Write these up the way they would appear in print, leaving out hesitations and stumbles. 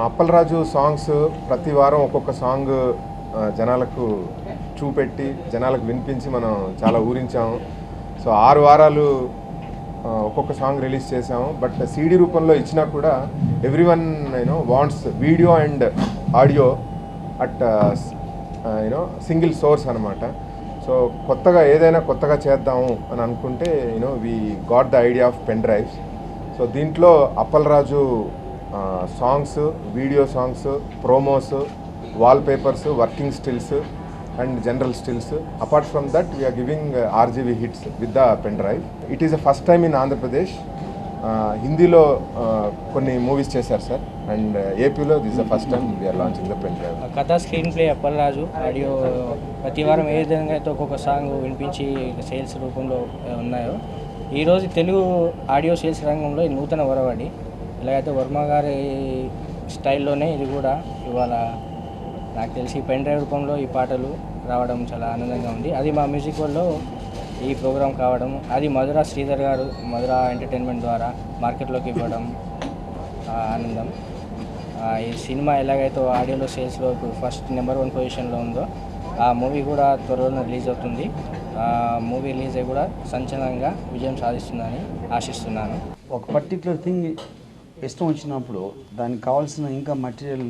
Appalaraju songs ప్రతి వారం ఒక్కొక్క సాంగ్ జనాలకు చూపెట్టి జనాలకు వినిపించి మనం చాలా ఊరించాము. సో 6 వారాలు ఒక్కొక్క సాంగ్ రిలీజ్ చేసాము. బట్ సీడీ రూపంలో ఇచ్చినా కూడా everyone wants video and audio at single source అనమాట. సో కొత్తగా ఏదైనా కొత్తగా చేద్దాము అని అనుకుంటే we got the idea of pen drives. So దీంట్లో Appalaraju songs, video songs, promos, wallpapers, working stills and general stills. Apart from that we are giving RGB hits with the pen drive. It is the first time in Andhra Pradesh. హిందీలో కొన్ని movies చేశారు sir, and ఏపీలో this the first time we are launching the pen drive. కథ, screen play Appalaraju, audio ప్రతి వారం ఏ విధంగా అయితే ఒక్కొక్క సాంగ్ వినిపించి సేల్స్ రూపంలో ఉన్నాయో, ఈరోజు తెలుగు ఆడియో సేల్స్ రంగంలో నూతన ఒరవడి. ఇలాగైతే వర్మ గారి స్టైల్లోనే ఇది కూడా ఇవాళ నాకు తెలిసి పెన్ డ్రైవ్ రూపంలో ఈ పాటలు రావడం చాలా ఆనందంగా ఉంది. అది మా మ్యూజిక్ వల్ల ఈ ప్రోగ్రాం కావడం, అది మధుర శ్రీధర్ గారు మధుర ఎంటర్టైన్మెంట్ ద్వారా మార్కెట్లోకి ఇవ్వడం ఆనందం. ఈ సినిమా ఎలాగైతే ఆడియోలో సేల్స్లో ఇప్పుడు ఫస్ట్ నెంబర్ 1 పొజిషన్లో ఉందో, ఆ మూవీ కూడా త్వరలో రిలీజ్ అవుతుంది. ఆ మూవీ రిలీజ్ అయ్యి కూడా సంచలనంగా విజయం సాధిస్తుందని ఆశిస్తున్నాను. ఒక పర్టిక్యులర్ థింగ్ ఇష్టం వచ్చినప్పుడు దానికి కావాల్సిన ఇంకా మటీరియల్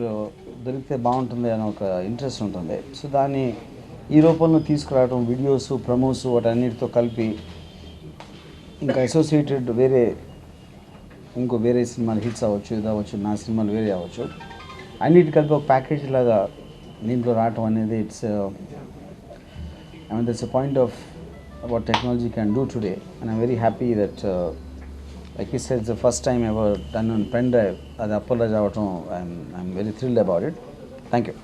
దొరికితే బాగుంటుంది అని ఒక ఇంట్రెస్ట్ ఉంటుంది. సో దాన్ని ఈ రూపంలో తీసుకురావడం, వీడియోస్, ప్రమోస్ వాటన్నిటితో కలిపి ఇంకా అసోసియేటెడ్ వేరే సినిమాలు హిట్స్ అవ్వచ్చు, ఇది అవ్వచ్చు, నా సినిమాలు వేరే అవ్వచ్చు, అన్నిటి కలిపి ఒక ప్యాకేజ్ లాగా దీంట్లో రావటం అనేది that's a point of what technology can do today, and I'm very happy that like he said, it's the first time ever done on pen drive. That's Appalraj avatam. I'm very thrilled about it. Thank you.